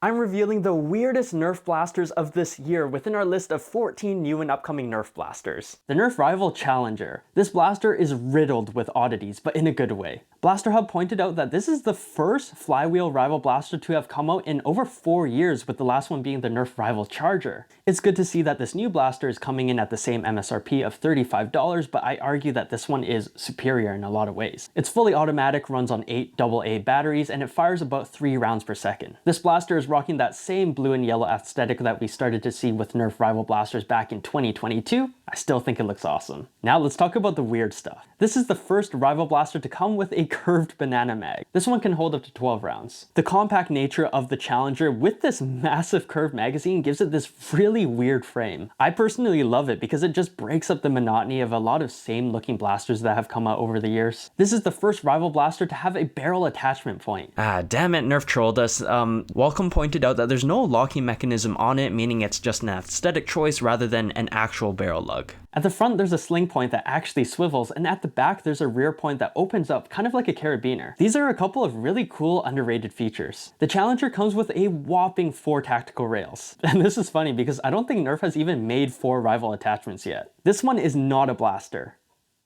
I'm revealing the weirdest Nerf blasters of this year within our list of 14 new and upcoming Nerf blasters. The Nerf Rival Challenger. This blaster is riddled with oddities, but in a good way. Blaster Hub pointed out that this is the first flywheel rival blaster to have come out in over 4 years, with the last one being the Nerf Rival Charger. It's good to see that this new blaster is coming in at the same MSRP of $35, but I argue that this one is superior in a lot of ways. It's fully automatic, runs on 8 AA batteries, and it fires about 3 rounds per second. This blaster is rocking that same blue and yellow aesthetic that we started to see with Nerf Rival blasters back in 2022. I still think it looks awesome. Now let's talk about the weird stuff. This is the first Rival blaster to come with a curved banana mag. This one can hold up to 12 rounds. The compact nature of the Challenger with this massive curved magazine gives it this really weird frame. I personally love it because it just breaks up the monotony of a lot of same looking blasters that have come out over the years. This is the first Rival blaster to have a barrel attachment point. Ah, damn it, Nerf trolled us. Welcome pointed out that there's no locking mechanism on it, meaning it's just an aesthetic choice rather than an actual barrel lug. At the front, there's a sling point that actually swivels, and at the back, there's a rear point that opens up kind of like a carabiner. These are a couple of really cool, underrated features. The Challenger comes with a whopping 4 tactical rails. And this is funny because I don't think Nerf has even made 4 Rival attachments yet. This one is not a blaster.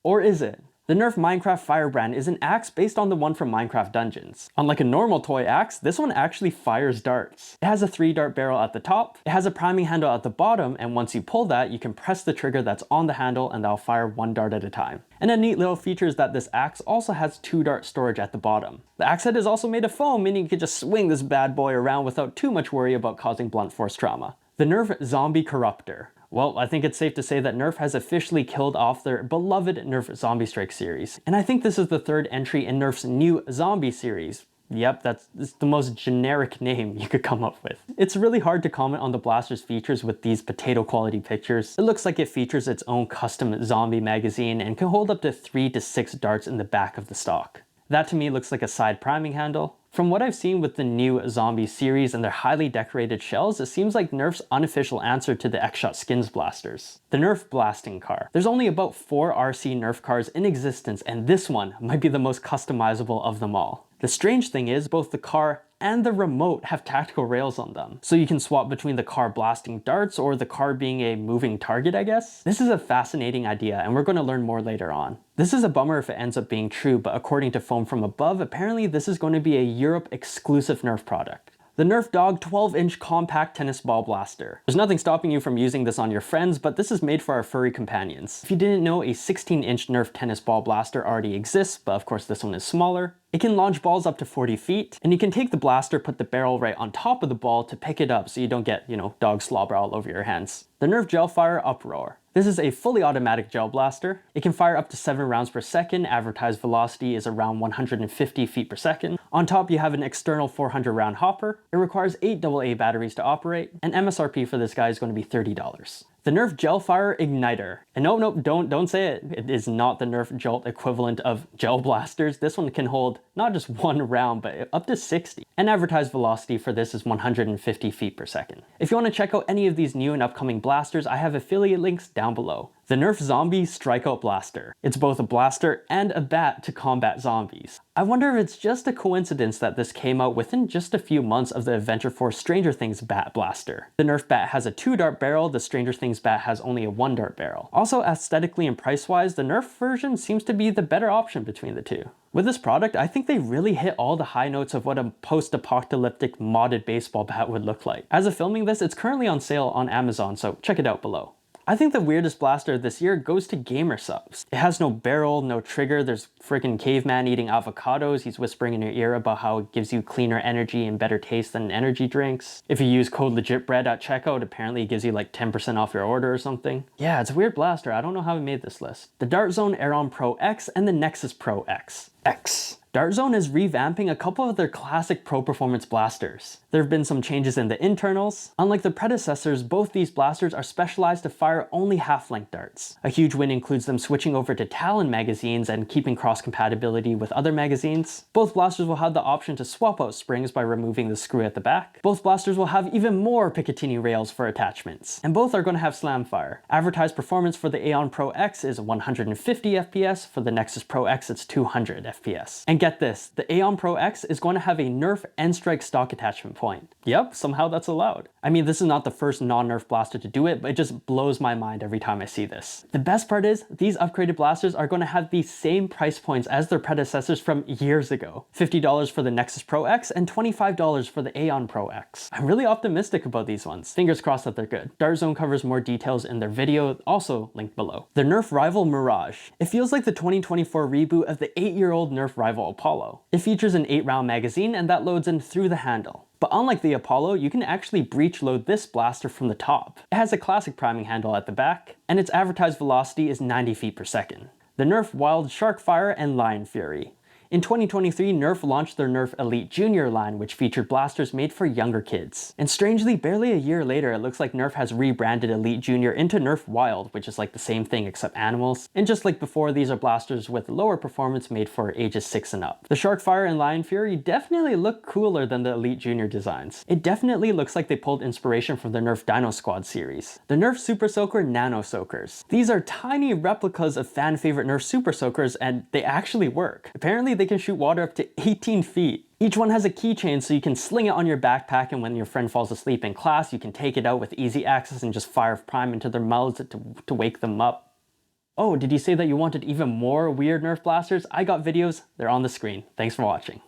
Or is it? The Nerf Minecraft Firebrand is an axe based on the one from Minecraft Dungeons. Unlike a normal toy axe, this one actually fires darts. It has a 3-dart barrel at the top, it has a priming handle at the bottom, and once you pull that, you can press the trigger that's on the handle and that'll fire 1 dart at a time. And a neat little feature is that this axe also has 2-dart storage at the bottom. The axe head is also made of foam, meaning you can just swing this bad boy around without too much worry about causing blunt force trauma. The Nerf Zombie Corruptor. Well, I think it's safe to say that Nerf has officially killed off their beloved Nerf Zombie Strike series. And I think this is the 3rd entry in Nerf's new Zombie series. Yep, that's the most generic name you could come up with. It's really hard to comment on the blaster's features with these potato quality pictures. It looks like it features its own custom zombie magazine and can hold up to 3 to 6 darts in the back of the stock. That to me looks like a side priming handle. From what I've seen with the new Zombie series and their highly decorated shells, it seems like Nerf's unofficial answer to the X-Shot Skins blasters. The Nerf Blasting Car. There's only about 4 RC Nerf cars in existence, and this one might be the most customizable of them all. The strange thing is, both the car and the remote have tactical rails on them, so you can swap between the car blasting darts or the car being a moving target, I guess? This is a fascinating idea, and we're going to learn more later on. This is a bummer if it ends up being true, but according to Foam from Above, apparently this is going to be a Europe exclusive Nerf product. The Nerf Dog 12-inch compact tennis ball blaster. There's nothing stopping you from using this on your friends, but this is made for our furry companions. If you didn't know, a 16-inch Nerf tennis ball blaster already exists, but of course this one is smaller. It can launch balls up to 40 feet, and you can take the blaster, put the barrel right on top of the ball to pick it up so you don't get, dog slobber all over your hands. The Nerf Gel Fire Uproar. This is a fully automatic gel blaster. It can fire up to 7 rounds per second. Advertised velocity is around 150 feet per second. On top, you have an external 400 round hopper. It requires 8 AA batteries to operate, and MSRP for this guy is going to be $30. The Nerf Gel Fire Igniter. And nope, don't say it. It is not the Nerf Jolt equivalent of gel blasters. This one can hold not just 1 round, but up to 60. And advertised velocity for this is 150 feet per second. If you want to check out any of these new and upcoming blasters, I have affiliate links down below. The Nerf Zombie Strikeout Blaster. It's both a blaster and a bat to combat zombies. I wonder if it's just a coincidence that this came out within just a few months of the Adventure Force Stranger Things bat blaster. The Nerf bat has a 2-dart barrel, the Stranger Things bat has only a 1-dart barrel. Also, aesthetically and price-wise, the Nerf version seems to be the better option between the two. With this product, I think they really hit all the high notes of what a post-apocalyptic modded baseball bat would look like. As of filming this, it's currently on sale on Amazon, so check it out below. I think the weirdest blaster this year goes to Gamer Subs. It has no barrel, no trigger, there's freaking caveman eating avocados, he's whispering in your ear about how it gives you cleaner energy and better taste than energy drinks. If you use code LEGITBREAD at checkout, apparently it gives you like 10% off your order or something. Yeah, it's a weird blaster, I don't know how we made this list. The Dart Zone Aeron Pro X and the Nexus Pro X. Dart Zone is revamping a couple of their classic pro performance blasters. There have been some changes in the internals. Unlike the predecessors, both these blasters are specialized to fire only half-length darts. A huge win includes them switching over to Talon magazines and keeping cross-compatibility with other magazines. Both blasters will have the option to swap out springs by removing the screw at the back. Both blasters will have even more Picatinny rails for attachments. And both are going to have slam fire. Advertised performance for the Aeon Pro X is 150 FPS, for the Nexus Pro X it's 200 FPS. And get this, the Aeon Pro X is going to have a Nerf N-Strike stock attachment point. Yep, somehow that's allowed. I mean, this is not the first non-Nerf blaster to do it, but it just blows my mind every time I see this. The best part is, these upgraded blasters are going to have the same price points as their predecessors from years ago. $50 for the Nexus Pro X and $25 for the Aeon Pro X. I'm really optimistic about these ones. Fingers crossed that they're good. Dart Zone covers more details in their video, also linked below. The Nerf Rival Mirage. It feels like the 2024 reboot of the 8-year-old Nerf Rival Apollo. It features an 8-round magazine and that loads in through the handle. But unlike the Apollo, you can actually breech load this blaster from the top. It has a classic priming handle at the back, and its advertised velocity is 90 feet per second. The Nerf Wild Shark Fire and Lion Fury. In 2023, Nerf launched their Nerf Elite Junior line, which featured blasters made for younger kids. And strangely, barely a year later, it looks like Nerf has rebranded Elite Junior into Nerf Wild, which is like the same thing except animals. And just like before, these are blasters with lower performance made for ages 6 and up. The Shark Fire and Lion Fury definitely look cooler than the Elite Junior designs. It definitely looks like they pulled inspiration from the Nerf Dino Squad series. The Nerf Super Soaker Nano Soakers. These are tiny replicas of fan favorite Nerf Super Soakers, and they actually work. Apparently they can shoot water up to 18 feet. Each one has a keychain so you can sling it on your backpack, and when your friend falls asleep in class, you can take it out with easy access and just fire prime into their mouths to wake them up. Oh, did you say that you wanted even more weird Nerf blasters? I got videos, they're on the screen. Thanks for watching.